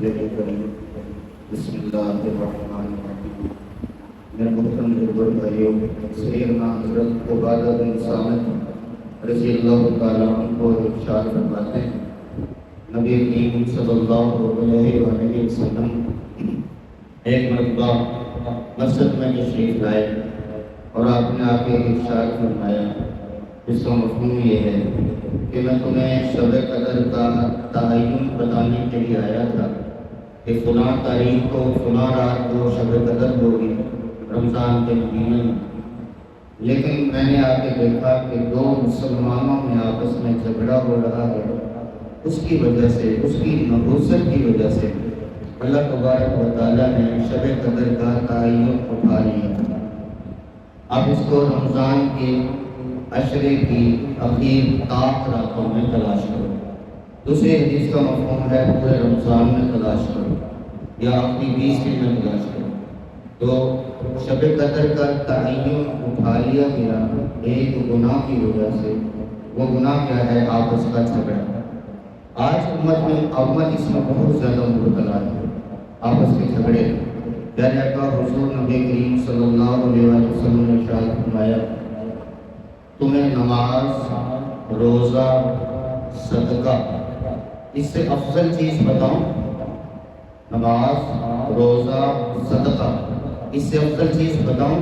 رسوله الكريم بسم الله الرحمن الرحيم میرے محترم بزرگ بھائیوں، سیدنا حضرت عبادہ بن صامت رضی اللہ تعالیٰ عنہ کو ارشاد فرماتے ہیں، نبی کریم صلی اللہ علیہ وآلہ وسلم ایک مرتبہ مسجد میں تشریف لائے اور آپ نے آ کے ارشاد فرمایا، اس کا مفہوم یہ ہے کہ میں تمہیں شب قدر کا تعین بتانے کے لیے آیا تھا کہ فلاں تاریخ کو فلاں رات کو شب قدر ہوگی رمضان کے مہینے میں، لیکن میں نے آ کے دیکھا کہ دو مسلمانوں میں آپس میں جھگڑا ہو رہا ہے، اس کی وجہ سے، اس کی نبوست کی وجہ سے اللہ تبارک و تعالیٰ نے شب قدر کا تعین اٹھا لیا۔ اب اس کو رمضان کے عشرے کی اخیر طاق راتوں میں تلاش کرو۔ دوسری حدیث کا مفہوم ہے پورے رمضان میں تلاش کرو یا اپنی 20 دن میں تلاش کرو۔ تو شب قدر کا تعین اٹھا لیا گیا ایک گناہ کی وجہ سے۔ وہ گناہ کیا ہے؟ آپس کا جھگڑا۔ آج امت اس میں بہت زیادہ مبتلا ہے، آپس کے جھگڑے۔ پیارے آقا حضور نبی کریم صلی اللہ علیہ وسلم نے ارشاد فرمایا، تمہیں نماز، روزہ، صدقہ، اس سے افضل چیز بتاؤں؟ نماز، روزہ، صدقہ، اس سے افضل چیز بتاؤں؟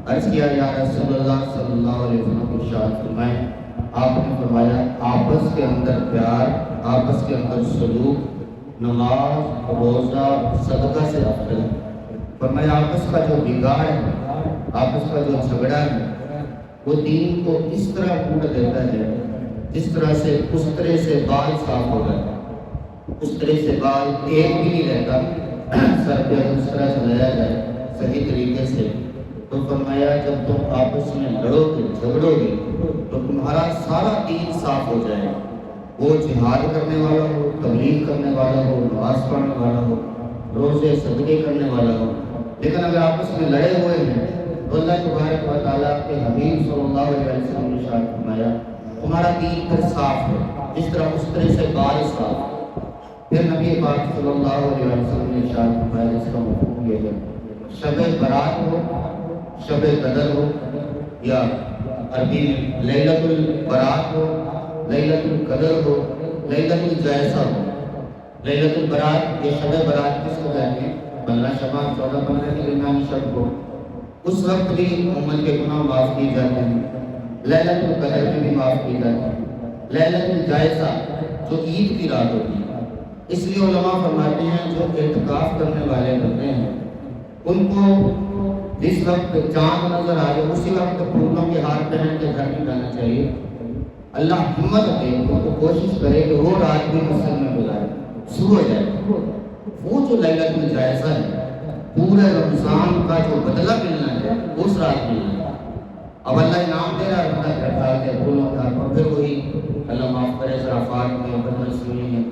عرض کیا یا رسول اللہ صلی اللہ علیہ وسلم، ارشاد فرمائیں، آپ نے فرمایا آپس کے اندر پیار، آپس کے اندر سلوک نماز، روزہ، صدقہ سے افضل ہے۔ فرمایا آپس کا جو بگاڑ ہے، آپس کا جو جھگڑا ہے، وہ دین کو اس طرح ٹوٹ دیتا ہے جس طرح سے استرے سے بال صاف ہو جاتا ہے۔ استرے سے بال ایک بھی نہیں رہتا، سر پہ اس طرح چلایا جائے صحیح طریقے سے۔ تو فرمایا جب تم آپس میں لڑو گے، جھگڑو گے، تو تمہارا سارا دین صاف ہو جائے گا۔ وہ جہاد کرنے والا ہو، تبلیغ کرنے والا ہو، نماز پڑھنے والا ہو، روزے صدقے کرنے والا ہو، لیکن اگر آپس میں لڑے ہوئے ہیں تو اللہ تبارک و تعالیٰ کے حبیب صلی اللہ علیہ وسلم نے ارشاد فرمایا تمہارا دین پھر صاف ہے جس طرح استرے سے بال صاف۔ پھر نبی پاک صلی اللہ علیہ وسلم نے ارشاد فرمایا، اس کا مفہوم یہ ہے، شب برات ہو، شب قدر ہو، یا عربی میں لیلۃ البرات ہو، لیلۃ القدر ہو، لیلۃ الجائزہ ہو۔ لیلۃ البرات، یہ شب برات کس کو کہتے ہیں؟ 15 شعبان 14-15 کے درمیانی شب کو، اس وقت بھی امت کے گناہ معاف کیے جاتے ہیں۔ لیلۃ القدر میں بھی معاف کیے جاتے ہیں۔ لیلۃ الجائزہ جو عید کی رات ہوتی ہے، اس لیے علماء فرماتے ہیں جو اعتکاف کرنے والے بندے ہیں ان کو جس وقت چاند نظر آئے اسی وقت پھولوں کے ہاتھ پہن کے گھر میں جانا چاہیے۔ اللہ ہمت دے ان کو، کوشش کرے کہ وہ رات بھی مسجد میں گزارے، صبح جائے۔ وہ جو لیلۃ الجائزہ ہے، پورے رمضان کا جو بدلہ ملنا ہے اس رات ملنا ہے۔ اب اللہ انعام دے رہا ہے، بندہ کرتا ہے کہ پھولوں کا، اور پھر وہی اللہ معاف کرے خرافات میں، بدمعشی میں،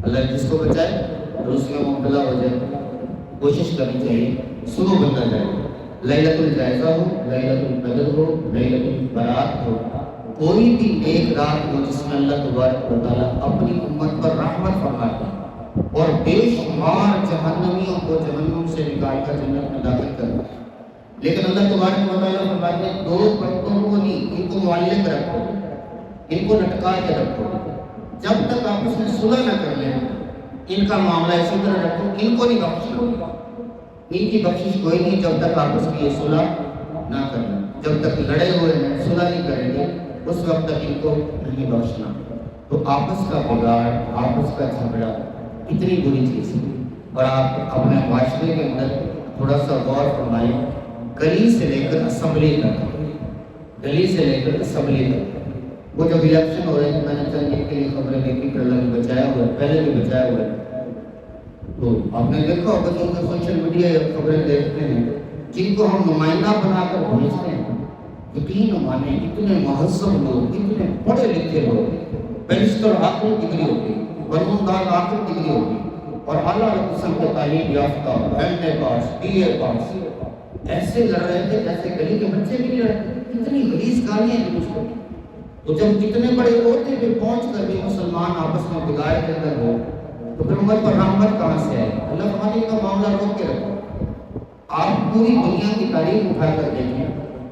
اللہ جس کو بچائے اور اس میں مبتلا ہو جائے۔ کوشش کرنی چاہیے صبح بندہ جائے، لیلۃ الجائزہ ہو، لیلۃ القدر ہو، لیلۃ البرات ہو، کوئی بھی ایک رات ہو جس میں اللہ تبارک و تعالیٰ اپنی امت پر رحمت فرماتا ہے اور بے شمار جہنمیوں کو جہنم سے نکال کر جنت میں داخل کرتا ہے۔ لیکن اللہ تبارک و تعالیٰ فرماتے ہیں دو پرتوں کو نہیں، ان کو معلق رکھو، ان کو لٹکا کے رکھو، جب تک آپس میں صلح نہ کر لیں ان کا معاملہ اسی طرح رکھو، ان کو نہیں بخشنا، ان کی بخشش کوئی نہیں جب تک آپس کی یہ صلح نہ کرنا۔ جب تک لڑے ہوئے ہیں، صلح نہیں کریں گے، اس وقت تک ان کو نہیں بخشنا۔ تو آپس کا بگاڑ، آپس کا جھگڑا اتنی بری چیز ہے، اور آپ اپنے معاشرے کے اندر تھوڑا سا غور فرمائیں، گلی سے لے کر اسمبلی تک، گلی سے لے کر اسمبلی تک۔ وہ جب الیکشن ہو رہے ہیں، میں نے چند ایک کے لیے خبریں دیکھی کہ اللہ نے بچایا ہوا ہے، پہلے بھی بچایا ہوا ہے۔ تو آپ نے دیکھا ہوگا جو سوشل میڈیا خبریں دیکھتے ہیں جن کو ہم نمائندہ بنا کر بھیجتے ہیں، یقین مانیں اتنے مہذب لوگ، اتنے پڑھے لکھے لوگ، بیرسٹر آخری ڈگری ہوگی، قانوندان آخری ڈگری ہوگی، اور اعلیٰ قسم کے تعلیم یافتہ، ایم اے پاس، بی اے پاس، ایسے لڑ رہے تھے جیسے گلی کے بچے بھی لڑ رہے تھے۔ کتنی غلیظ گالیاں ہیں اس کو۔ تو جب اتنے بڑے عہدے پہ پہنچ کر بھی مسلمان آپس میں بگاڑ کے اندر ہو تو پھر امت پر رحمت کہاں سے آئے؟ اللہ فرماتے ہیں کا معاملہ روک کے رکھو. آپ پوری دنیا کی تاریخ اٹھا کر دیکھیں,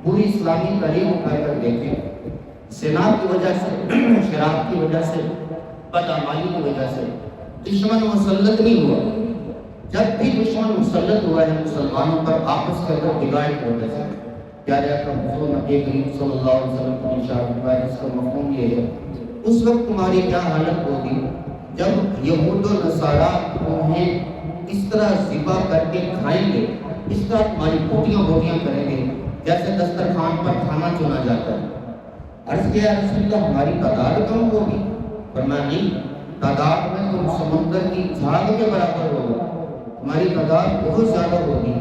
پوری اسلامی تاریخ اٹھا کر دیکھیں, زنا کی وجہ سے, شراب کی وجہ سے, بدعمالی کی وجہ سے دشمن مسلط نہیں ہوا. جب بھی دشمن مسلط ہوا ہے مسلمانوں پر آپس کے اندر بگاڑ کی وجہ سے. پیارے آقا حضور نبی کریم صلی اللہ علیہ وسلم کی ارشاد ہے, اس کا مفہوم یہ ہے, اس وقت تمہاری کیا حالت ہوگی جب یہود و نصارا تمہیں اس طرح ذبح کر کے کھائیں گے, اس طرح تمہاری بوٹیاں بوٹیاں کریں گے جیسے دسترخوان پر کھانا چنا جاتا ہے. عرض کیا رسول اللہ ہماری تعداد کم ہوگی؟ فرمایا نہیں, تعداد میں تم سمندر کی جھاگ کے برابر ہوگا, تمہاری تعداد بہت زیادہ ہوگی,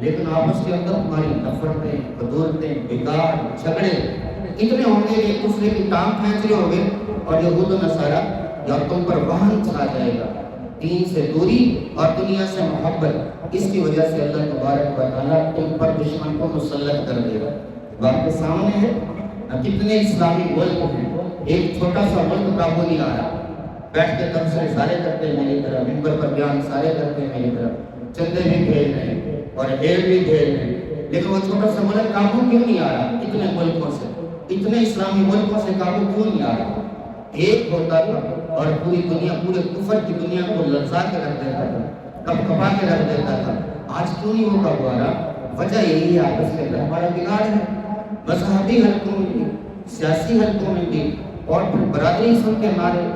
لیکن آپس کے اندر تمہاری نفرتیں, قدورتیں, بگاڑ, جھگڑے اتنے ہوں گے کہ ایک دوسرے کی ٹانگ کھینچ رہے ہوں گے, اور یہود و نصارا یا تم پر وہن چھا جائے گا. دین سے دوری اور دنیا سے محبت, اس کی وجہ سے اللہ تبارک و تعالیٰ تم پر دشمن کو مسلط کر دے گا. آپ کے سامنے ہے کتنے اسلامی ملک ہیں, ایک چھوٹا سا ملک قابو نہیں آ رہا, بیٹھ کے تبصرے سارے کرتے ہیں میری طرف, ممبر پر بیان سارے کرتے ہیں میری طرف, چندے بھی بھیج رہے ہیں اور ہیل بھی بھیج رہے ہیں, لیکن وہ چھوٹا سا ملک قابو کیوں نہیں آ رہا؟ اتنے ملکوں سے, اتنے اسلامی ملکوں سے قابو کیوں نہیں آ رہا؟ ایک ہوتا تھا اور پوری دنیا, پورے کفر کی دنیا کو لرزا کے رکھ دیتا تھا, کب کپا کے رکھ دیتا تھا. آج کیوں نہیں وہ قابو آ رہا؟ وجہ یہی ہے آپس کے اندر ہمارا بگاڑ ہے. مذہبی حلقوں میں بھی, سیاسی حلقوں میں بھی, اور پھر برادری سب کے نعرے,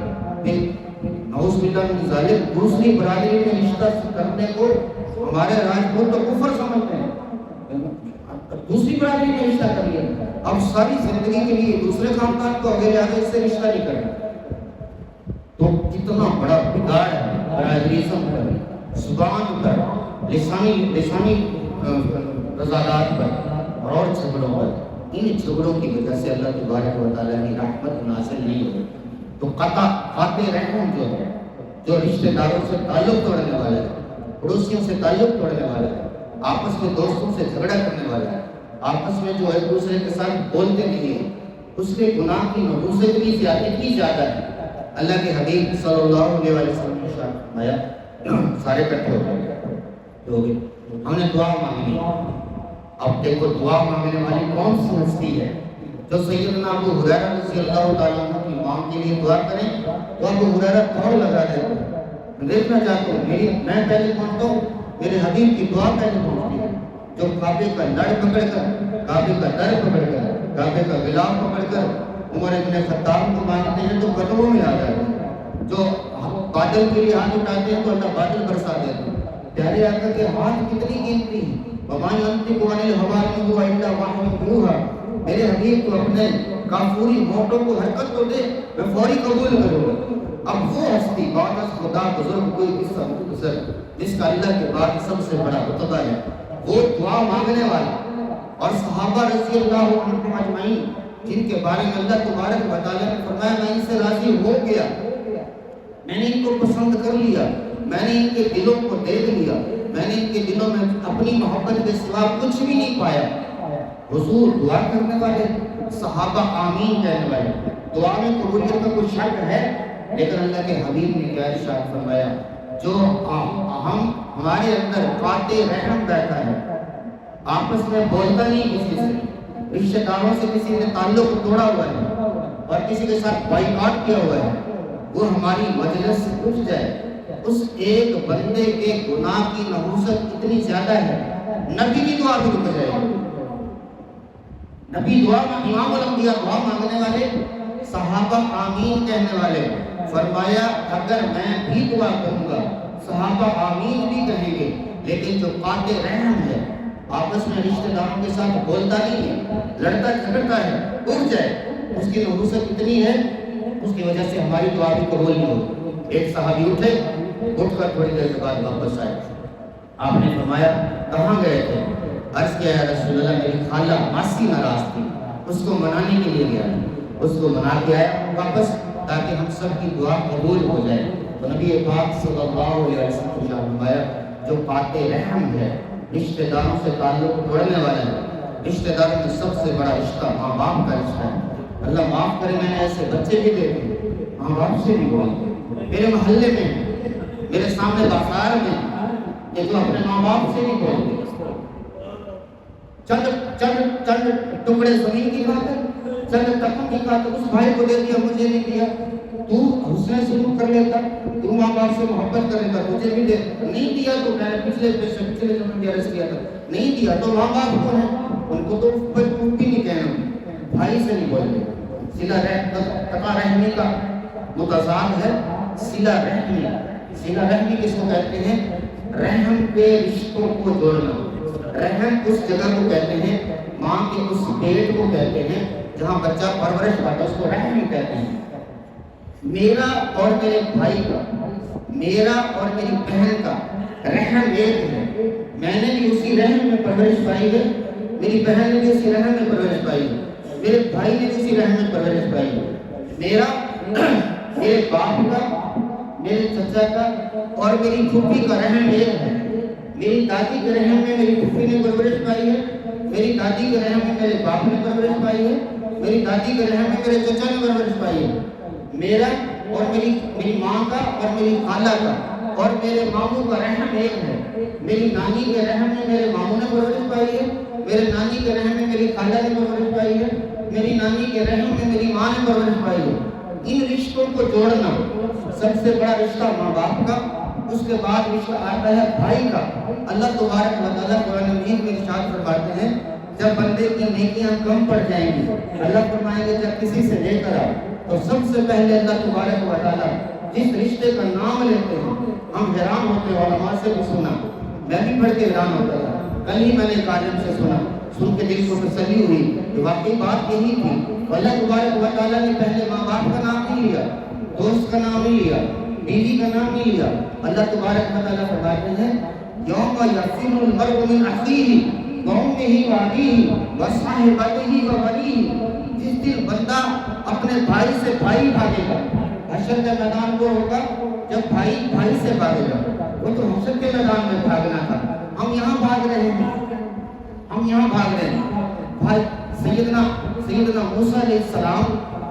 نعوذ باللہ من ذالک, دوسری برادری میں رشتہ کرنے کو ہمارے راجپوت تو کفر سمجھتے ہیں, دوسری برادری میں رشتہ کر لیا. اب ساری زندگی کے لیے دوسرے خاندان کو اگر لہٰذا اس سے رشتہ نہیں کرنا. تو کتنا بڑا بگاڑ ہے برادریزم پر, زبان پر, لسانی رضادات پر اور جھگڑوں پر. ان جھگڑوں کی وجہ سے اللہ تبارک و تعالیٰ کی رحمت نازل نہیں ہوئی. تو قاطع رحم جو ہے, جو رشتہ داروں سے تعلق توڑنے والا ہے, پڑوسیوں سے تعلق توڑنے والا ہے, آپس میں دوستوں سے جھگڑا کرنے والا ہے, آپس میں جو ایک دوسرے کے ساتھ بولتے نہیں ہیں, اس کے گناہ کی نحوست بھی زیادتی زیادہ ہے. اللہ کے حبیب صلی اللہ علیہ وسلم نے فرمایا, سارے اکٹھے ہو گئے, ہم نے دعا مانگی. اب دیکھو دعا مانگنے والی کون سی ہستی ہے جو سیدنا ابو ہریرہ رضی اللہ تعالیٰ عنہ کی ماں کے لیے دعا کریں تو ابو ہریرہ دوڑ لگا دیتے ہیں. میں دیکھنا چاہتا ہوں, میں پہلے پہنچتا ہوں, میرے حبیب کی دعا پہلے پہنچتی ہے, جو کعبے کا لڑ پکڑ کر, کعبے کا در پکڑ کر, کعبے کا غلاف پکڑ کر عمر ابن خطاب کو مانگتے ہیں تو قدموں میں آ جاتے ہیں, جو بادل کے لیے ہاتھ اٹھاتے ہیں تو اللہ بادل برسا دیتے ہیں. پیارے آقا کے ہاتھ کتنی قیمتی ہیں. وَمَا يَنطِقُ عَنِ الْهَوَىٰ إِنْ هُوَ إِلَّا وَحْيٌ يُوحَىٰ. میرے حبیب کو اپنے کافوری ہونٹوں کو حرکت تو دے, میں فوری قبول کروں گا. اب وہ ہستی بعد از خدا بزرگ کوئی قصہ مختصر جس کا اللہ کے بعد سب سے بڑا رتبہ ہے, وہ دعا مانگنے والا, اور صحابہ رضی اللہ عنہم اجمعین جن کے بارے میں اللہ تبارک و تعالیٰ نے فرمایا میں ان سے راضی ہو گیا, میں نے ان کو پسند کر لیا, میں نے ان کے دلوں کو دیکھ لیا, میں نے ان کے دلوں میں اپنی محبت کے سوا کچھ بھی نہیں پایا. حضور دعا کرنے والے, صحابہ آمین کہنے والے, دعا میں قبولیت کا کوئی شک ہے, لیکن اللہ کے حبیب نے کیا ارشاد فرمایا, جو ہمارے اندر قاطع رحم بیٹھا ہے, آپس میں بولتا نہیں کسی سے, رشتہ داروں سے کسی نے تعلق توڑا ہوا ہے اور کسی کے ساتھ بائیکاٹ کیا ہوا ہے, وہ ہماری مجلس سے اٹھ جائے, اس ایک بندے کے گناہ کی نحوست اتنی زیادہ ہے, نبی کی دعا بھی رک جائے گی. نبی دعا میں امام الانبیاء دعا مانگنے والے, صحابہ آمین کہنے والے, فرمایا اگر میں بھی دعا کروں گا صحابہ آمین بھی کہیں گے, لیکن جو قاطع رحم ہے, آپس میں رشتہ داروں کے ساتھ بولتا نہیں ہے, لڑتا جھگڑتا ہے, اٹھ جائے, اس کی نحوست اتنی ہے, اس کی وجہ سے ہماری دعا بھی قبول نہیں ہوگی. ایک صحابی اٹھے, اٹھ کر تھوڑی دیر کے بعد واپس آئے. آپ نے فرمایا کہاں گئے تھے؟ عرض کیا ہے رسول اللہ میری خالہ ماسی ناراض تھی, اس کو منانے کے لیے گیا, اس کو منا کے آیا واپس تاکہ ہم سب کی دعا قبول ہو جائے. تو نبی پاک صلی اللہ علیہ وسلم نے فرمایا جو قاطع رحم ہے, رشتہ داروں سے تعلق توڑنے والا ہے, رشتہ داروں میں سب سے بڑا رشتہ ماں باپ کا رشتہ ہے. اللہ معاف کرے, میں نے ایسے بچے بھی دیکھے ماں باپ سے بھی بولتے. میرے محلے میں میرے سامنے بازار میں کہ جو اپنے ماں باپ سے نہیں بولتے، چند چند چند ٹکڑے زمین کی بات ہے، چند تخم کی بات ہے، اس بھائی کو دے دیا مجھے نہیں دیا، تو حسن سلوک کر لیتا، تو ماں باپ سے محبت کرے گا، تجھے بھی دے نہیں دیا تو میں نے پچھلے زمین میں عرض کیا تھا نہیں دیا تو ماں باپ کو ہے ان کو تو بھی نہیں کہنا، بھائی سے نہیں بولتے۔ صلہ قطع رحمی کا متضاد ہے صلہ رحمی۔ صلہ رحمی کس کو کہتے ہیں؟ رحم کے رشتوں کو جوڑنا۔ رحم اس جگہ کو کہتے ہیں، ماں کے اس پیٹ کو کہتے ہیں جہاں بچہ پرورش پاتا ہے، اس کو رحم کہتے ہیں۔ میرا اور میرے بھائی کا، میرا اور میری بہن کا رحم ایک ہے، میں نے بھی اسی رحم میں پرورش پائی ہے، میری بہن نے بھی اسی رحم میں پرورش پائی ہے، میرے بھائی نے بھی اسی رحم میں پرورش پائی ہے۔ میرا میرے باپ کا، میرے چچا کا اور میری پھوپھی کا رحم ایک ہے۔ میری دادی کے رحم میں میری پھوپھی نے پرورش پائی ہے، میری دادی کے رحم میں میرے باپ نے پرورش پائی ہے، میری دادی کے رحم میں میرے چچا نے پرورش پائی ہے۔ میرا اور میری ماں کا اور میری خالہ کا اور میرے ماموں کا رحم ایک ہے۔ میری نانی کے رحم میں میرے ماموں نے پرورش پائی ہے، میرے نانی کے رحم میں میری خالہ نے پرورش پائی ہے، میری نانی کے رحم میں میری ماں نے پرورش پائی ہے۔ ان رشتوں کو جوڑنا، سب سے بڑا رشتہ ماں باپ کا، اس کے بعد رشتہ آتا ہے بھائی کا۔ اللہ تبارک و تعالیٰ قرآن مجید میں ارشاد فرماتے ہیں جب بندے کی نیکیاں کم پڑ جائیں گی، اللہ فرمائیں گے جب کسی سے لے کر آؤ تو سب سے پہلے اللہ تبارک و تعالیٰ جس رشتے کا نام لیتے ہیں ہم حیران ہوتے ہیں۔ علماء سے بھی سنا، میں بھی پڑھ کے حیران ہوتا تھا، کل ہی میں نے ایک عالم سے سنا، سن کے دل کو تسلی ہوئی کہ واقعی بات یہی تھی۔ اللہ تبارک و تعالیٰ نے پہلے ماں باپ کا نام نہیں لیا، دوست کا نام نہیں لیا، بیوی کا نام نہیں لیا۔ اللہ تبارک و تعالیٰ فرماتے ہیں یوم یفر المرء من اخیہ وامہ وابیہ وصاحبتہ وبنیہ، جس دن بندہ اپنے بھائی سے بھائی بھاگے گا۔ حشر کا میدان وہ ہوگا جب بھائی بھائی سے بھاگے گا، وہ تو حشر کے میدان میں بھاگنا تھا، ہم یہاں بھاگ رہے ہیں، ہم یہاں بھاگ رہے ہیں۔ بھائی سیدنا موسیٰ علیہ السلام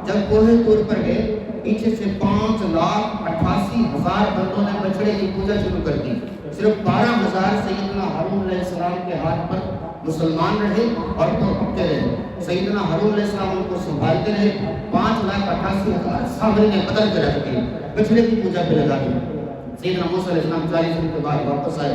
جب کوہ طور پر گئے، پیچھے سے 5,88,000 بندوں نے بچڑے کی پوجا شروع کر دی، صرف 12,000 سیدنا ہارون علیہ السلام کے ہاتھ پر مسلمان رہے اور تو پکے رہے۔ سیدنا ہارون علیہ السلام ان کو سنبھالتے رہے، 5,88,000 سامنے نے بدل کے رکھ دیے، بچڑے کی پوجا پہ لگا دی۔ سیدنا موسیٰ علیہ السلام 40 دن کے بعد واپس آئے،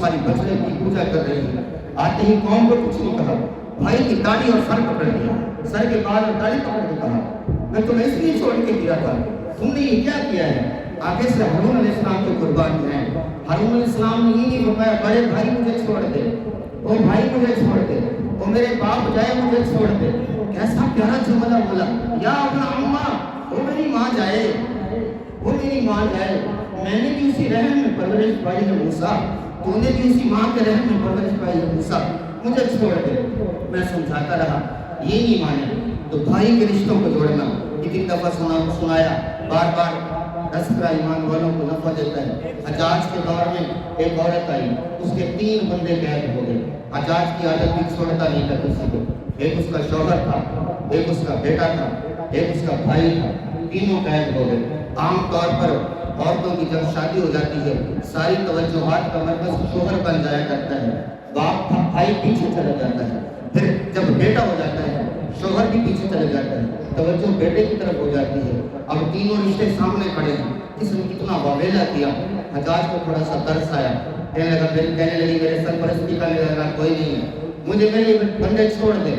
ساری بچڑے کی پوجا کر رہی ہے۔ آتے ہی قوم کو کچھ نہیں کہا، بھائی کی داڑھی اور سر پکڑ دیا، سر کے بال اور داڑھی پکڑ کے کہا میں تمہیں اس لیے چھوڑ کے دیا تھا، تم نے یہ کیا کیا ہے؟ آگے سے ہارون علیہ السلام کو قربان جائیں۔ ہارون علیہ السلام نے یہ نہیں فرمایا بڑے بھائی مجھے چھوڑ دے، وہ بھائی مجھے چھوڑ دے، وہ میرے باپ جائے مجھے چھوڑ دے۔ کیسا پیارا جملہ بولا، یا ابن عمہ، وہ میری ماں جائے، وہ میری ماں جائے، میں نے بھی اسی رحم میں پرورش پائی ہے موسیٰ، تو نے بھی اسی ماں کے رحم میں پرورش پائی ہے موسیٰ، مجھے چھوڑ دے۔ میں سمجھاتا رہا، یہ نہیں مانے۔ تو بھائی کے رشتوں کو جوڑنا کتنی دفعہ سنایا، بار بار تذکرہ ایمان والوں کو نفع دیتا ہے۔ حجاج کے دور میں ایک عورت آئی، اس کے 3 بندے قید ہو گئے۔ حجاج کی عادت بھی چھوڑتا نہیں تھا کسی کو، ایک اس کا شوہر تھا، ایک اس کا بیٹا تھا، ایک اس کا بھائی تھا، تینوں قید ہو گئے۔ عام طور پر عورتوں کی جب شادی ہو جاتی ہے ساری توجہات کا مرکز شوہر بن جایا کرتا ہے، باپ بھائی پیچھے چلا جاتا ہے، پھر جب بیٹا ہو جاتا ہے شوہر بھی پیچھے چلے جاتا ہے، توجہ بیٹے کی طرف ہو جاتی ہے۔ اب تینوں رشتے سامنے کھڑے ہیں، کس نے کتنا واویلا کیا۔ حجاج کو تھوڑا سا ترس آیا، کہنے لگی میرے سرپرستی کا لگا کوئی نہیں ہے، مجھے میرے بندے چھوڑ دے۔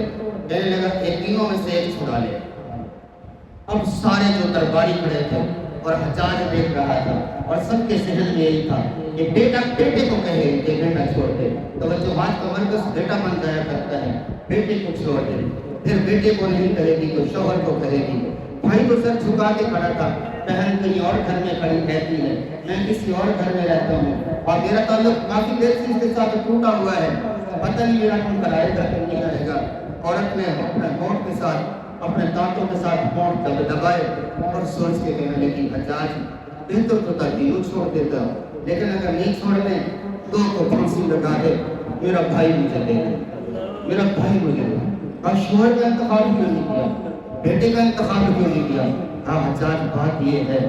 کہنے لگا ایک تینوں میں سے ایک چھڑا لے۔ اب سارے جو درباری کھڑے تھے اور حجاج دیکھ رہا تھا اور سب کے ذہن میں یہی تھا کہ بیٹا بیٹے کو کہے کہ بیٹا چھوڑ دے، توجہات کا مرکز بیٹا بن جایا کرتا ہے، بیٹے کو چھوڑ دے، پھر بیٹے کو نہیں کہے گی تو شوہر کو کہے گی۔ بھائی تو سر جھکا کے کھڑا تھا، بہن کہیں اور گھر میں کھڑی رہتی ہے، میں کسی اور گھر میں رہتا ہوں اور میرا تعلق کافی دیر سے اس کے ساتھ ٹوٹا ہوا ہے، پتہ نہیں میرا کون کرائے گا کہ نہیں کرے گا۔ عورت نے اپنے ہونٹ کے ساتھ، اپنے دانتوں کے ساتھ ہونٹ دبائے اور سوچ کے کہنے لگی حجاج بہتر تو تھا تینوں چھوڑ دیتا، لیکن اگر نہیں چھوڑنے دو کو پھانسی لگا دے، میرا بھائی مجھے دے دے، میرا بھائی مجھے دے۔ اور شوہر کا انتخاب کیوں نہیں کیا، بیٹے کا انتخاب کیوں نہیں کیا؟ حجاج بات یہ ہے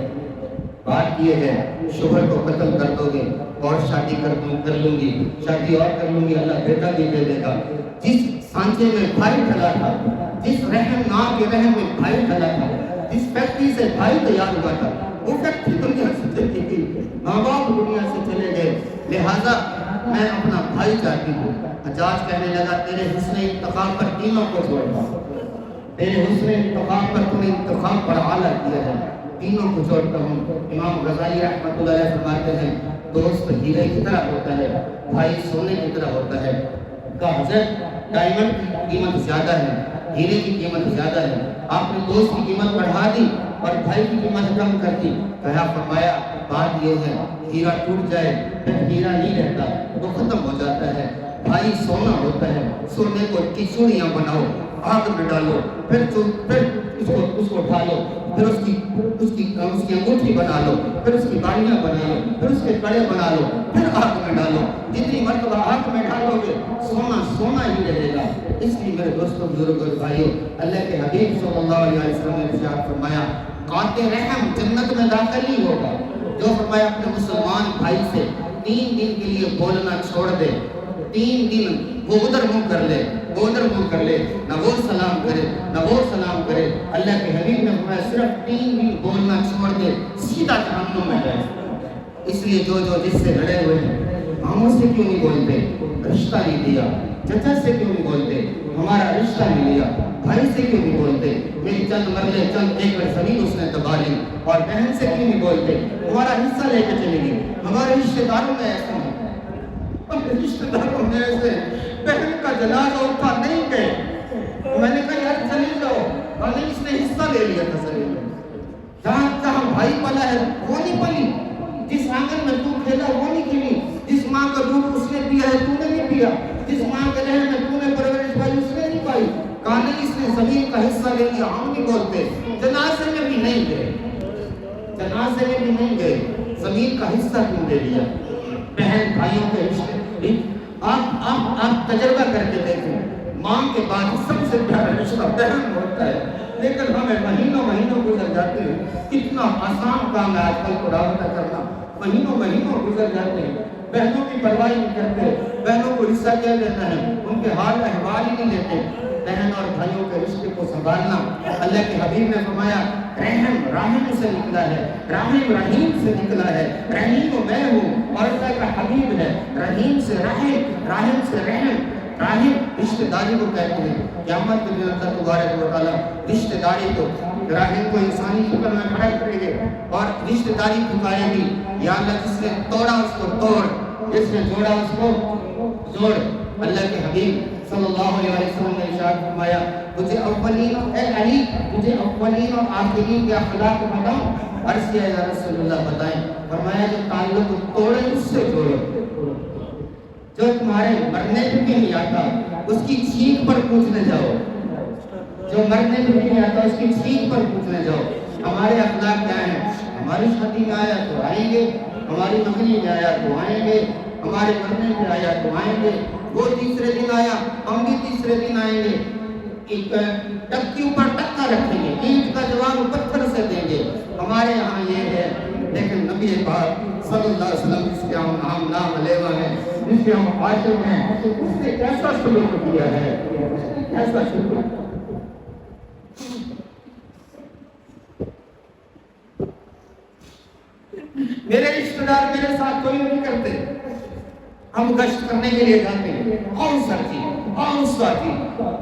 بات یہ ہے شوہر کو قتل کر دو گے اور شادی کر لوں گی، شادی اور کر لوں گی، اللہ بیٹا بھی دے دے گا۔ جس سانچے میں بھائی ڈھلا تھا، جس رحم نام کے رحم میں بھائی ڈھلا تھا، جس فیکٹری سے بھائی تیار ہوا تھا، وہ فیکٹری دنیا سے چلی گئی، ماں باپ دنیا سے چلے گئے، لہٰذا میں اپنا بھائی چاہتی ہوں۔ حجاج کہنے لگا تیرے حسن انتخاب پر تینوں کو چھوڑتا ہوں، تیرے حسن انتخاب پر تم نے انتخاب پر اعلیٰ کیا ہے، تینوں کو چھوڑتا ہوں۔ امام غزالی رحمۃ اللہ علیہ فرماتے ہیں دوست ہیرے کی طرح ہوتا ہے، بھائی سونے کی طرح ہوتا ہے۔ کہا حضرت ڈائمنڈ کی قیمت زیادہ ہے، ہیرے کی قیمت زیادہ ہے، آپ نے دوست کی قیمت بڑھا دی اور بھائی کی قیمت کم کر دی۔ کہا فرمایا بات یہ ہے ہیرا ٹوٹ جائے پھر ہیرا نہیں رہتا، وہ ختم ہو جاتا ہے۔ بھائی سونا ہوتا ہے، سونے کو کی چوڑیاں بناؤ، آگ میں ڈالو، پھر اس کو ڈالو، پھر اس کی انگوٹھی بنا لو، پھر اس کی بالیاں بنا لو، پھر اس کے کڑے بنا لو، پھر آگ میں ڈالو۔ جتنی مرتبہ آگ میں ڈالو گے سونا سونا ہی رہے گا۔ اس لیے میرے دوستوں بزرگوں اور بھائیوں، اللہ کے حبیب صلی اللہ علیہ وسلم نے ارشاد فرمایا قاطع رحم جنت میں داخل نہیں ہوگا۔ جو فرمایا اپنے مسلمان بھائی سے 3 دن کے لیے بولنا چھوڑ دے، 3 دن وہ ادھر منہ کر لے، وہ ادھر منہ کر لے، نہ وہ سلام کرے نہ وہ سلام کرے، اللہ کے حبیب نے فرمایا صرف 3 دن بولنا چھوڑ دے سیدھا جہنم میں جائے۔ اس لیے جو جس سے لڑے ہوئے ہیں ماموں سے کیوں نہیں بولتے، رشتہ نہیں دیا، چچا سے کیوں نہیں بولتے، ہمارا رشتہ نہیں لیا، بھائی سے کیوں نہیں بولتے، میری چند مرلے چند ایکڑ زمین اس نے دبا لی، اور بہن سے کیوں نہیں بولتے، ہمارا حصہ لے کے چلے گی۔ ہمارے رشتہ داروں میں ایسا ہے، ہمارے رشتہ داروں میں ایسے بہن کا جنازہ اٹھا نہیں گئے، میں نے کہا یار چلی جاؤ، اور اس نے حصہ لے لیا تھا سر، جہاں بھائی پلا ہے وہ نہیں پلی، جس آنگن میں تو کھیلا وہ نہیں کھیلی، جس ماں کا دودھ اس نے پیا ہے تو نے نہیں پیا، جس ماں کے رحم میں تو نے پرورش پائی اس نے نہیں پائی، کہا اس نے زمین کا حصہ لے لیا، ہم نہیں بولتے، جنازے میں بھی نہیں گئے، جنازے میں بھی نہیں گئے، زمین کا حصہ کیوں دے لیا۔ بہن بھائیوں کے رشتے آپ تجربہ کر کے دیکھیں، ماں کے بعد سب سے پیارا رشتہ بہن ہوتا ہے، لیکن ہمیں مہینوں گزر جاتے ہیں۔ کتنا آسان کام ہے آج کل کو رابطہ کرنا، مہینوں گزر جاتے ہیں، بہنوں کی پرواہ نہیں کرتے، بہنوں کو حصہ کیا دیتا ہے، ان کے حال احوال ہی نہیں لیتے۔ بہن اور بھائیوں کے رشتے کو سنبھالنا، اللہ کے حبیب نے فرمایا رحم راحم سے نکلا ہے، رحم رحیم سے نکلا ہے، رحیم میں ہوں اور اللہ کا حبیب ہے، رحیم سے رحم، راحم سے رحم۔ راحم رشتہ داری کو کہتے ہیں، قیامت کے دن اللہ تبارک و تعالیٰ رشتہ داری کو، راحم کو انسانی شکل میں کھڑا کریں گے اور رشتہ داری پکارے گی، یا اللہ جس نے توڑا اس کو توڑ، جس نے جوڑا اس کو جوڑ۔ اللہ کے حبیب صلی اللہ علیہ وسلم نے ارشاد فرمایا مجھے اولین اے علی مجھے اولین اور آخرین کے اخلاق بتاؤ۔ عرض کیا یا رسول اللہ بتائیں، فرمایا جو تعلق توڑے اس سے جوڑو، جو تمہارے مرنے پہ بھی نہیں آتا اس کی چیخ پر پوچھنے جاؤ، جو مرنے پہ بھی نہیں آتا اس کی چیخ پر پوچھنے جاؤ۔ ہمارے اخلاق کیا ہیں؟ ہماری شادی میں آیا تو آئیں گے، ہماری مہنگی میں آیا تو آئیں گے، ہمارے مرنے پہ آیا تو آئیں گے، وہ تیسرے دن آیا ہم بھی تیسرے دن آئیں گے، ایک ٹک کے اوپر ٹکا رکھیں گے، اینٹ کا جواب پتھر سے دیں گے۔ ہمارے یہاں یہ ہے، لیکن نبی پاک صلی اللہ علیہ وسلم جس کے ہم نام لیوا ہیں، جس کے ہم عاشق ہیں، اس نے کیسا سلوک کیا ہے، کیسا سلوک۔ میرے رشتہ دار میرے ساتھ کوئی نہیں کرتے، ہم گشت کرنے کے لیے جاتے ہیں، کون سا جی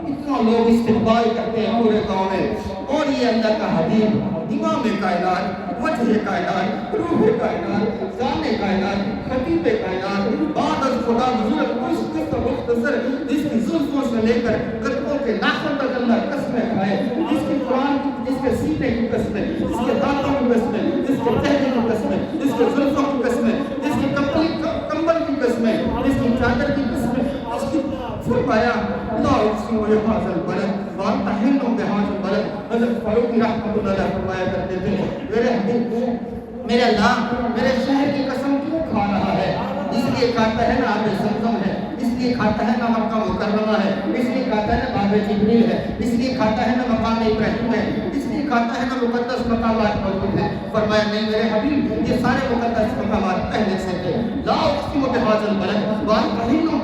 اتنا لوگ استقبال کرتے ہیں پورے گاؤں میں، اور یہ اللہ کا حبیب امام کائنات، وجہ کائنات، روح کائنات، جان کائنات، خطیب کائنات، بعد از خدا بزرگ کچھ مختصر، جس کی زلفوں سے لے کر قدموں کے ناخن تک اللہ قسمیں کھائے، جس کی قرآن کی، جس کے سینے کی قسمیں، جس کے دانتوں کی قسمیں، جس کے چہرے کی قسمیں، جس کے زلفوں کی قسمیں، جس کی کمبل کی قسمیں، جس کی چادر کی قسمیں، اس کی فرمایا اللہ اقسم بہذا البلد وانت حل بہذا البلد۔ حضرت فاروق رحمۃ اللہ علیہ فرمایا کرتے تھے میرے اللہ میرے شہر کی قسم کیوں کھا رہا ہے؟ اس لیے کھاتا ہے نا آب زمزم ہے، اس لیے کھاتا ہے نا مکہ مکرمہ ہے، اس لیے کھاتا ہے نا باب جبریل ہے، اس لیے کھاتا ہے نا مقام ابراہیم ہے، اس لیے دکھاتا ہے نا مقدس مقامات موجود ہیں. فرمایا نہیں میرے حبیب یہ سارے مقدس مقامات پہلے سے تھے. لا اقسم بہذا البلد وانت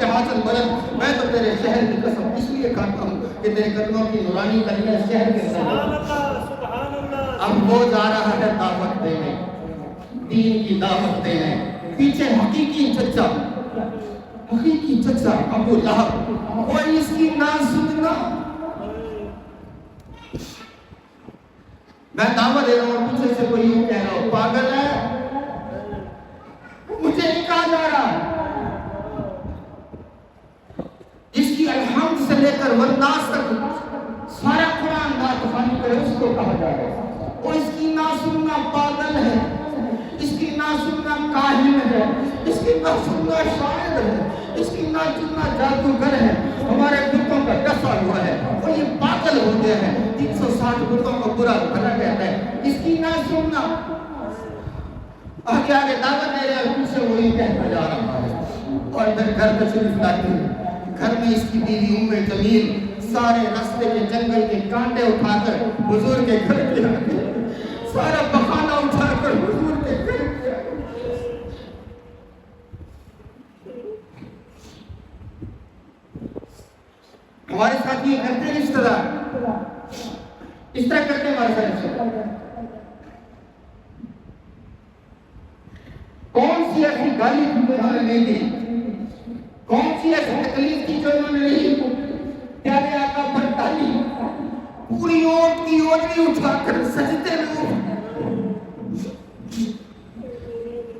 بہذا البلد. میں تو تیرے شہر کی قسم اس لیے کھاتا ہوں کہ تیرے قدموں کی نورانی گلیاں شہر کے اندر. اب وہ جا رہا ہے دعوت دینے, دین کی دعوت دینے. پیچھے حقیقی چچا ابو لہب, کوئی اس کی نہ سننا. میں دعوت دے رہا ہوں, پیچھے سے کوئی یوں کہہ رہا ہو پاگل ہے, مجھے نہیں کہا جا رہا. جس کی الحمد سے لے کر والناس تک سارا قرآن نعت خوانی کرے اس کو کہا جا رہا ہے. وہ اس کی نہ سننا پاگل ہے, اس کی نہ سننا کاہن ہے, اس کی نہ سننا شاعر ہے, اس کی نہ سننا جادوگر ہے, ہمارے بتوں کا ڈسا ہوا ہے. وہ یہ پاگل ہو گیا ہے, 360 بتوں کو برا بھلا کہتا ہے. اس کی نہ سننا. آگے آگے دعوت دے رہا ہے, پیچھے وہی کہتا جا رہا ہے. اور پھر گھر تشریف لاتے ہیں. گھر میں اس کی بیوی ام جمیل سارے راستے کے جنگل کے کانٹے اٹھا کر حضور کے گھر کے آگے, سارا بخانہ اٹھا کر حضور کے گھر کے آگے. ہمارے ساتھ یہ کرتے ہیں رشتہ دار, اس طرح کرتے ہیں ہمارے ساتھ رشتہ دار. کون سی ایسی گالی تھی جو انہوں نے نہیں دی, کون سی ایسی تکلیف تھی جو انہوں نے نہیں دی. پیارے آقا پر ڈالی, پوری اونٹ کی اوجڑی اٹھا کر سجدے میں,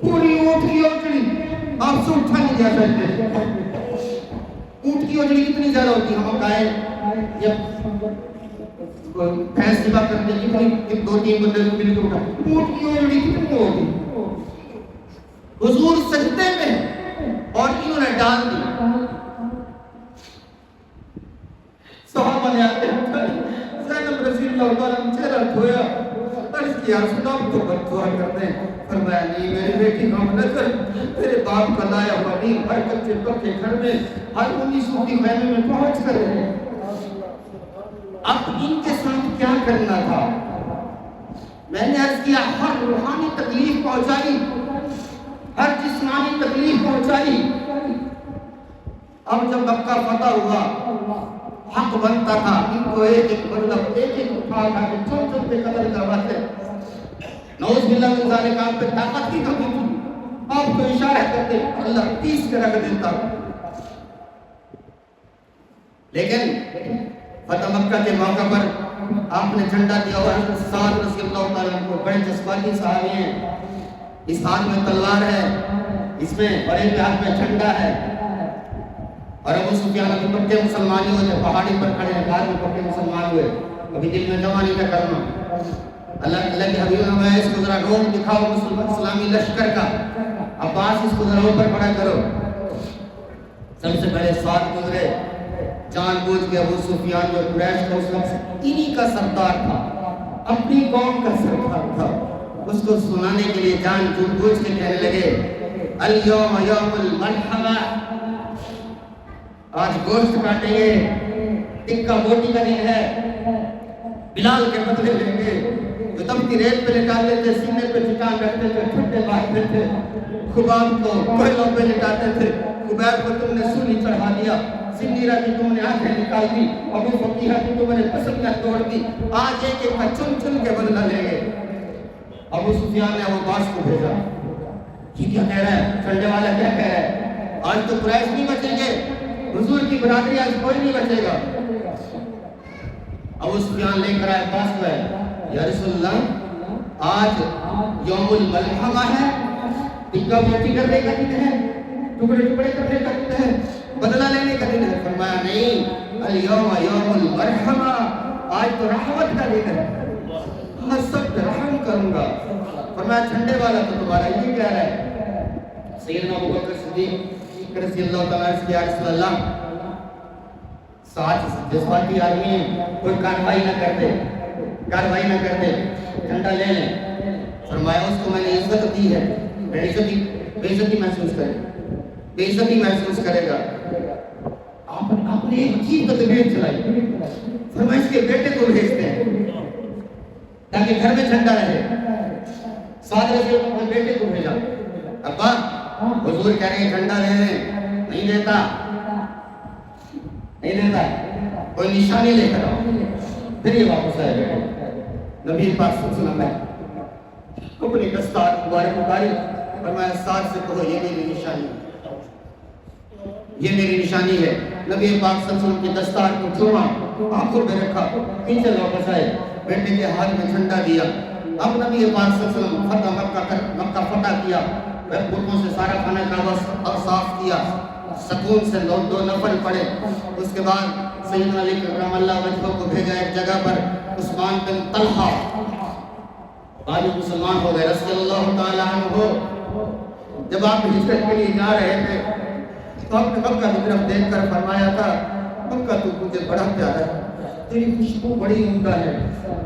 پوری اونٹ کی اوجڑی آپ سے اٹھا نہیں جا سکتے. اونٹ کی اوجڑی کتنی زیادہ ہوتی ہے, ہم گائے جب بھینس ذبح کرتے ہیں کہ 2-3 بندے مل کے اٹھا, اونٹ کی اوجڑی کتنی ہوتی. حضور سجدے میں اور انہوں نے ڈال دی. صحابہ نے آتے ہیں, زینب رضی اللہ تعالیٰ نے چہرہ دھویا, عرض کیا رسول اللہ تو بد دعا کرتے ہیں. فرمایا نہیں میری بیٹی غم نہ کر, تیرے باپ کا لایا ہوا دین برکت سے پکے گھر میں ہر 1900 کی خیمے میں پہنچ کر رہے ہیں. اب ان کے ساتھ کیا کرنا تھا. میں نے عرض کیا ہر روحانی تکلیف پہنچائی, ہر جسمانی تکلیف پہنچائی. اب جب مکہ فتح ہوا, حق بنتا تھا ان کو ایک ایک مطلب ایک ایک اٹھا کے چھوٹے چھوٹے قتل کرواتے. نعوذ باللہ من ذالک, آپ پہ طاقت کی کمی تھی, آپ کو اشارہ کرتے اللہ 30 کے رکھ دیتا. لیکن فتح مکہ کے موقع پر آپ نے جھنڈا دیا, اور سعد رضی اللہ تعالیٰ کو بڑے جذباتی صحابی ہیں. اس ہاتھ میں تلوار ہے, اس میں اور ایک ہاتھ میں جھنڈا ہے. اور ابو سفیان ابھی پکے مسلمان ہوئے تھے, پہاڑی پر کھڑے ہیں, بعد میں پکے مسلمان ہوئے, ابھی دل میں جمع نہیں تھا کرنا. اللہ کے حبیب نے اس کو ذرا روم دکھاؤ اسلامی لشکر کا, عباس اس کو ذرا اوپر کھڑا کرو. سب سے پہلے سعد گزرے, جان بوجھ کے ابو سفیان جو قریش کا اس وقت انہی کا سردار تھا, اپنی قوم کا سردار تھا, اس کو سنانے کے لیے جان بوجھ کے کہنے لگے الیوم یوم الملحمہ, آج گوشت کاٹیں گے, ٹکا بوٹی کا دن ہے, بلال کے بدلے لیں گے. جو تم کی ریت پہ لٹا لیتے, سینے پہ ٹکان رکھتے تھے, ٹھنڈے باندھتے تھے, خباب کو کوئلوں پہ لٹاتے تھے, خباب کو تم نے سولی چڑھا دیا, سندیرہ کی تم نے آنکھیں نکال دی, ابو فقیہ کی تم نے پسلیاں توڑ دی. آج ایک ایک کا چن چن کے بدلہ لیں گے. ابو سفیان نے ابو عباس کو بھیجا, یہ کیا کہہ رہا ہے, ٹھنڈے والا کیا کہہ رہا ہے, آج تو قریش نہیں بچیں گے, حضور کی برادری آج کوئی نہیں بچے گا. ابو سفیان لے کر آئے پاس میں, یا رسول اللہ آج یوم الملحمہ ہے, ٹکا بوٹی کرنے کا دن ہے, ٹکڑے ٹکڑے کرنے کا دن ہے, بدلہ لینے کا دن ہے. فرمایا نہیں, الیوم یوم المرحمہ, آج تو رحمت کا دن ہے, میں سب پہ رحم کروں گا. فرمایا جھنڈے والا تو تمہارا یہ کہہ رہا ہے. سیدنا ابو بکر صدیق رضی اللہ تعالیٰ عنہ یا رسول اللہ, ساتھ جذباتی آدمی ہیں, کوئی کاروائی نہ کرتے, جھنڈا لے لیں. فرمایا اس کو میں نے عزت دی ہے, بے عزتی محسوس کرے گا. آپ نے ایک چیز تدبیر چلائی, فرمایا اس کے بیٹے کو بھیجتے ہیں. تاکہ گھر میں جھنڈا رہے. سعد رضی اللہ عنہ بیٹے کو بھیجا, ابا حضور کہہ رہے ہیں جھنڈا دے دیں, نہیں دیتا, کوئی نشانی لے کر آؤ. پھر یہ واپس آئے بیٹے. نبی پاک صلی اللہ علیہ وسلم نے اپنی دستار مبارک اتاری, فرمایا سعد سے کہو یہ میری نشانی ہے, یہ میری نشانی ہے. نبی پاک صلی اللہ علیہ وسلم کی دستار کو چھوڑا, آنکھوں پہ رکھا, پیچھے واپس آئے, بیٹے کے ہاتھ میں جھنڈا دیا. اب نبی پاک صلی اللہ علیہ وسلم مکہ فتح کیا, بتوں سے سارا خانہ کعبہ صاف کیا, سکون سے 2 نفل پڑے. اس کے بعد سیدنا علی کرم اللہ وجہہ کو بھیجا ایک جگہ پر. عثمان بن طلحہ بعد مسلمان ہو گئے رضی اللہ تعالیٰ عنہ. جب آپ ہجرت کے لیے جا رہے تھے تو آپ نے مکہ کی طرف دیکھ کر فرمایا تھا, مکہ تو مجھے بڑا پیارا ہے, تیری خوشبو بڑی عمدہ ہے,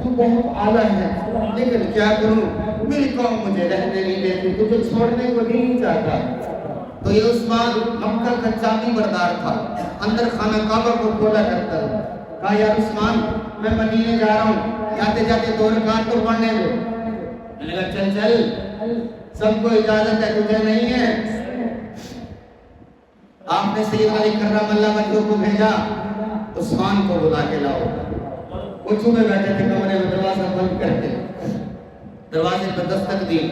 تو بہت اعلیٰ ہے, لیکن کیا کروں میری قوم مجھے رہنے نہیں دیتی, تجھے چھوڑنے کو نہیں چاہتا. تو یہ عثمان مکہ کا چابی بردار تھا, اندر خانہ کعبہ کو کھولا کرتا تھا. کہا یا عثمان میں مدینے جا رہا ہوں, جاتے جاتے 2 رکعت تو پڑھنے دو. میں نے کہا چل چل, سب کو اجازت ہے, تجھے نہیں ہے. آپ نے سیدنا علی کرم اللہ وجہہ کو بھیجا, عثمان کو بلا کے لاؤ. وہ چھپے بیٹھے تھے کمرے میں, دروازہ بند کرتے, دروازے پر دستک دی.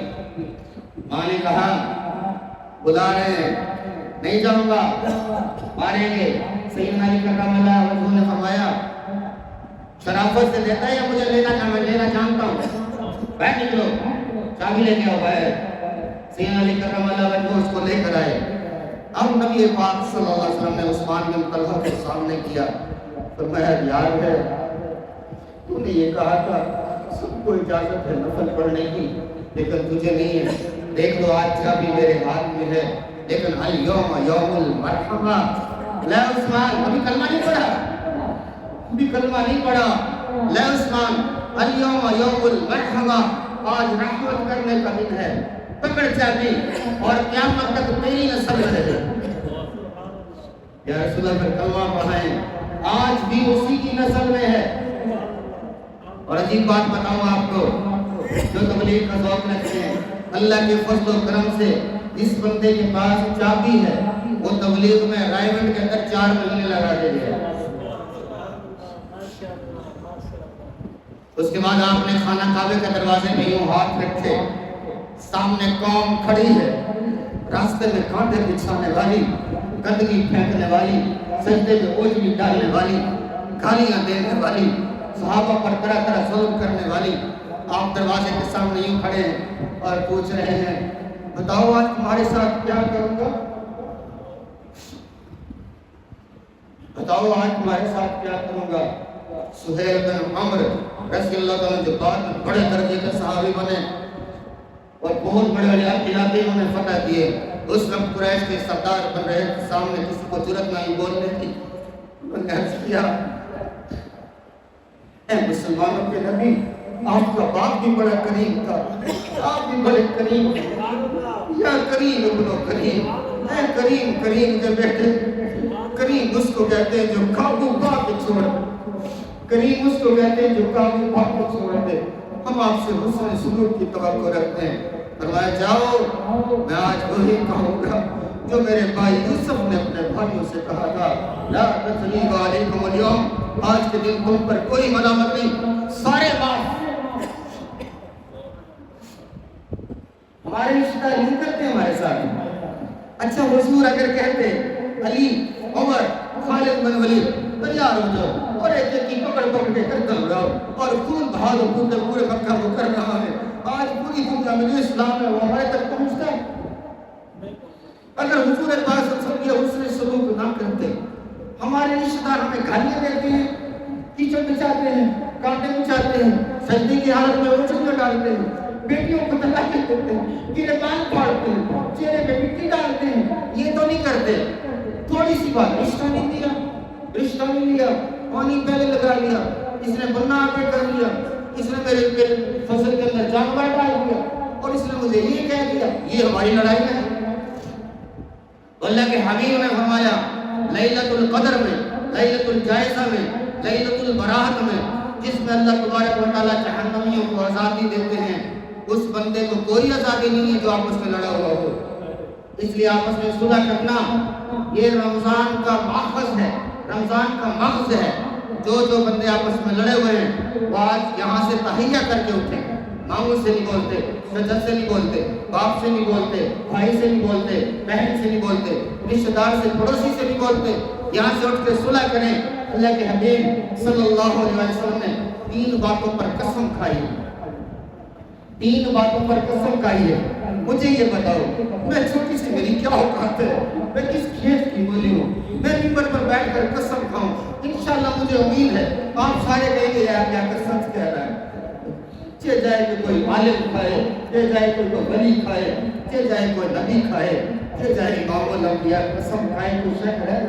ماں نے کہا بلا رہے ہیں, نہیں جاؤں گا, ماریں گے. سیدنا علی کرم اللہ وجہہ نے فرمایا شرافت سے دیتا ہے یا مجھے لینا جانتا ہوں, بیٹھ نکلو, چابی لے کے آؤ باہر. سیدنا علی کرم اللہ وجہہ اس کو لے کر آئے. اب نبی پاک صلی اللہ علیہ وسلم نے عثمان بن طلحہ کے سامنے کیا, فرمایا یار ہے, تو نے یہ کہا تھا سب کو اجازت ہے نفل پڑھنے کی, لیکن تجھے نہیں ہے. دیکھ لو آج چابی میرے ہاتھ میں ہے, لیکن الیوم یوم المرحمہ. لے عثمان, ابھی کلمہ نہیں پڑھا, لے عثمان الیوم یوم المرحمہ, آج رحمت کرنے کا دن ہے, پکڑ چابی اور قیامت تک تیری نسل میں رہے. یا رسول اللہ پر کلمہ پڑھائیں, آج بھی اسی کی نسل میں ہے. اور عجیب بات بتاؤں آپ کو, جو تبلیغ کا ذوق رکھتے ہیں, اللہ کے فضل و کرم سے جس بندے کے پاس چابی ہے وہ تبلیغ میں رائمنڈ کے اندر 4 مہینے لگا دے گا. اس کے بعد آپ نے خانہ کعبے کے دروازے پہ یوں ہاتھ رکھے, سامنے قوم کھڑی ہے, راستے میں کانٹے بچھانے والی, گندگی پھینکنے والی, سجدے پہ اوجھلی ڈالنے والی, گالیاں دینے والی, صحابہ پر طرح طرح ظلم کرنے والی. آپ دروازے کے سامنے یوں کھڑے ہیں اور پوچھ رہے ہیں بتاؤ آج تمہارے ساتھ کیا کروں گا, بتاؤ آج تمہارے ساتھ کیا کروں گا. سہیل بن عمرو رضی اللہ عنہ جو بعد میں بڑے درجے کے صحابی بنے اور بہت بڑے علاقے انہوں نے فتح کیے, اس وقت قریش کے سردار بن رہے, سامنے کسی کو جرأت نہیں بولنے کی. انہوں نے عرض کیا اے مسلمانوں کے نبی, آپ کا باپ بھی بڑا کریم تھا, آپ بھی بڑے کریم, یا کریم ابن کریم, اے کریم کریم کے بیٹے. کریم اس کو کہتے ہیں جو قابو پا کے چھوڑ, کریم اس کو کہتے ہیں جو قابو پا کے چھوڑ دے. ہم آپ سے حسن سلوک کی توقع رکھتے ہیں. فرمایا جاؤ, میں آج وہی کہوں گا جو میرے بھائی یوسف نے اپنے بھائیوں سے کہا تھا, لا تثریب علیکم اليوم, آج کے دن تم پر کوئی ملامت نہیں, سارے معاف. ہمارے رشتہ نہیں کرتے ہمارے ساتھ. اچھا حضور اگر کہتے علی, عمر, خالد بن ولید تیار ہو جاؤ اور ایک ایک کی پکڑ پکڑ کے قتل اڑاؤ اور خون بہا دو, پورے مکہ کو کر رہا ہے. آج پوری دنیا میں جو اسلام ہے وہ ہمارے تک پہنچتا ہے. اگر حضور پاک صلی اللہ علیہ وسلم کے حسن سلوک نہ کرتے, ہمارے رشتہ دار ہمیں گالیاں دیتے ہیں, کیچڑ بچاتے ہیں, کانٹے بچاتے ہیں, سجدے کی حالت میں اوچھلیاں ڈالتے ہیں, بیٹیوں کو طلاق دیتے ہیں, گریبان پھاڑتے ہیں, چہرے پہ مٹی ڈالتے ہیں. یہ تو نہیں کرتے. تھوڑی سی بات, رشتہ نہیں دیا, رشتہ نہیں لیا, پانی پہلے لگا لیا, اس نے بننا آگے کر لیا, اس نے میرے فصل کے اندر جانور ڈال دیا اور اس نے مجھے یہ کہہ دیا. یہ ہماری لڑائی ہے. اللہ کے حبیب نے فرمایا لیلۃ القدر میں, لیلۃ الجائزہ میں, لیلۃ البراۃ میں جس میں اللہ تبارک و تعالیٰ جہنمیوں کو آزادی دیتے ہیں، اس بندے کو کوئی آزادی نہیں ہے جو آپس میں لڑا ہوا ہو۔ اس لیے آپس میں صلح کرنا یہ رمضان کا ماخذ ہے، رمضان کا مغز ہے۔ جو بندے آپس میں لڑے ہوئے ہیں وہ آج یہاں سے تحیہ کر کے اٹھیں، ماموں سے نہیں بولتے، چچا سے نہیں بولتے، باپ سے نہیں بولتے، بھائی سے نہیں بولتے، بہن سے نہیں بولتے، رشتہ دار سے، پڑوسی سے نہیں بولتے، یہاں سے اٹھ کے صلح کریں۔ اللہ کے حبیب صلی اللہ علیہ وسلم نے 3 باتوں پر قسم کھائی، 3 باتوں پر قسم کھائی ہے۔ مجھے یہ بتاؤ، میں چھوٹی سی میری کیا اوقات ہے، میں کس کھیت کی بولی ہوں، میں ممبر پر بیٹھ کر قسم کھاؤں؟ انشاءاللہ مجھے امید ہے آپ سارے کہیں گے یار کیا قسم کہہ رہا ہے۔ چہ جائے کہ کوئی عالم کھائے، چہ جائے کہ کوئی ولی کھائے، چہ جائے کوئی نبی کھائے، چہ جائے امام الانبیاء قسم کھائے، کوئی شک ہے؟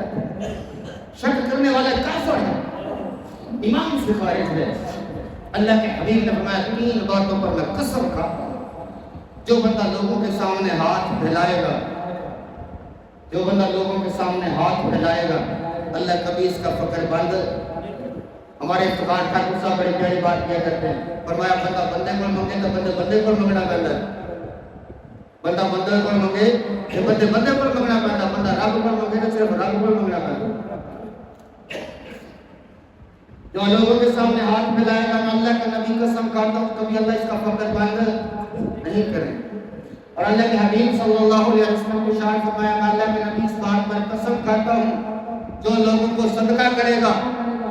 شک کرنے والا کافر ہے، ایمان سے خارج ہے۔ اللہ کے حبیب نے فرمایا 3 باتوں پر میں قسم کھاتا ہوں۔ جو بندہ لوگوں کے سامنے ہاتھ پھیلائے گا، جو بندہ لوگوں کے سامنے ہاتھ پھیلائے گا، اللہ کبھی اس کا فقر بند۔ ہمارے افتخار ٹھاکر صاحب بڑی پیاری بات کیا کرتے ہیں، فرمایا بندہ بندے کو مانگے تو بندے کو منگنا پڑتا ہے، بندہ بندے کو مانگے تو بندے کو منگنا پڑتا ہے، بندہ رب کو مانگے تو صرف رب کو منگنا پڑتا ہے۔ جو لوگوں کے سامنے ہاتھ پھیلائے گا، میں اللہ کے نبی قسم کھاتا ہوں کبھی اللہ اس کا فقر بند نہیں کرے۔ اور اللہ کے حبیب صلی اللہ علیہ وسلم کو شاعر فرمایا، میں اللہ کے نبی اس بات پر قسم کھاتا ہوں جو لوگوں کو صدقہ کرے گا،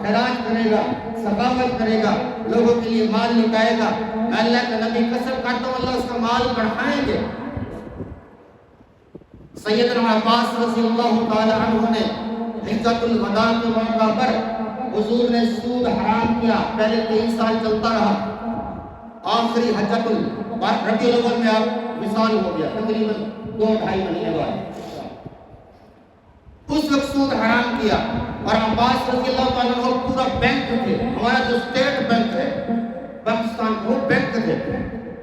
خیرات کرے گا، سخاوت کرے گا، لوگوں کے لیے مال لٹائے گا، میں اللہ کے نبی قسم کھاتا ہوں اللہ اس کا مال بڑھائیں گے۔ سیدنا عباس رضی اللہ تعالی عنہ نے حجۃ الوداع کے موقع پر حضور نے سود حرام کیا، پہلے 3 سال چلتا رہا، آخری حجۃ ربیع الاول میں آپ مثال ہو گیا، تقریباً 2-2.5 مہینے بعد اس وقت سود حرام کیا۔ اور عباس رضی اللہ تعالیٰ عنہ پورا بینک تھے، ہمارا جو اسٹیٹ بینک ہے پاکستان وہ بینک تھے،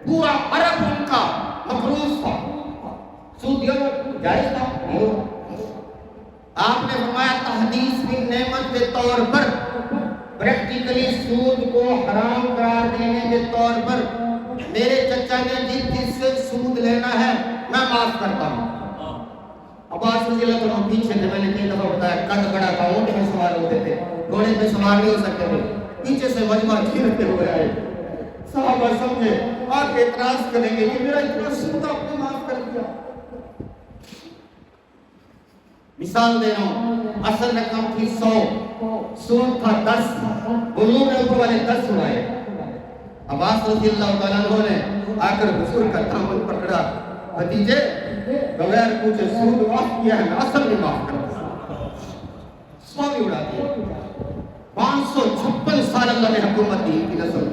پورا عرب ان کا مقروض تھا، سود جائز تھا نہیں۔ آپ نے فرمایا تحدیث کی نعمت کے طور پر، پریکٹیکلی سود کو حرام قرار دینے کے طور پر میرے چچا نے جس سے سود لینا ہے میں معاف کرتا ہوں۔ عباس رضی اللہ عنہ پیچھے تھے، میں نے 3 دفعہ بتایا، قد بڑا تھا، اونٹ میں سوار ہوتے تھے، گھوڑے پہ سوار نہیں ہو سکتے تھے، پیچھے سے مجمع گھیرتے ہوئے آئے۔ صحابہ سمجھے آگے اعتراض کریں گے کہ میرا اتنا سود آپ نے معاف کر دیا۔ مثال دے رہا ہوں، اصل رقم تھی 100، سود تھا 10، حضور نے اوپر والے 10 اڑائے۔ عباس رضی اللہ تعالیٰ عنہ نے آ کر حضور کا دامن پکڑا، بھتیجے بغیر پوچھے سود معاف کیا ہے، میں اصل نہیں معاف کرتا، 100 بھی اڑا دیا۔ 556 سال اللہ نے حکومت دی ان کی نسل،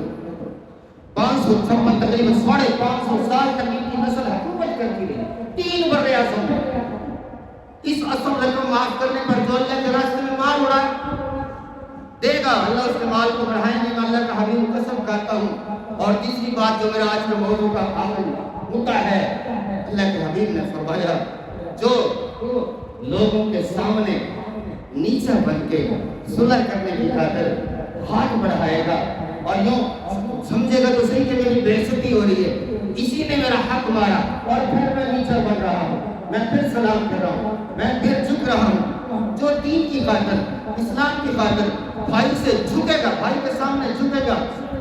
556 تقریباً 550 سال تک ان کی نسل حکومت کرتی رہی 3 بر اعظم میں۔ اس اصل رقم معاف کرنے پر جو اللہ کے راستے میں مال اڑائے دے گا، اللہ اس کے مال کو بڑھائیں گے، میں اللہ کا حبیب قسم کھاتا ہوں۔ اور تیسری بات جو میرا آج کے موضوع کا عامل ہوتا ہے، اللہ کے حبیب نے فرمایا جو لوگوں کے سامنے نیچا بن کے صلح کرنے کی خاطر ہاتھ بڑھائے گا اور یوں سمجھے گا تو صحیح کہ میری بے عزتی ہو رہی ہے، اسی نے میرا حق مارا اور پھر میں نیچا بن رہا ہوں، میں پھر سلام کر رہا ہوں، میں پھر جھک رہا ہوں، جو دین کی خاطر، اسلام کی خاطر بھائی سے جھکے گا، بھائی کے سامنے جھکے گا،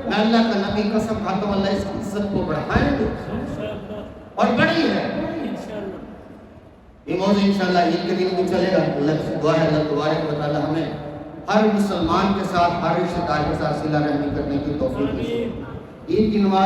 میں اللہ کا نبی قسم کھاتا ہوں اللہ اس کی عزت کو بڑھائیں گے اور بڑی ہے۔ یہ موضوع انشاءاللہ عید کے دن بھی چلے گا۔ اللہ سے دعا ہے اللہ تبارک و تعالی ہمیں ہر مسلمان کے ساتھ، ہر رشتہ دار کے ساتھ صلہ رحمی کرنے کی توفیق دے۔ عید کی نماز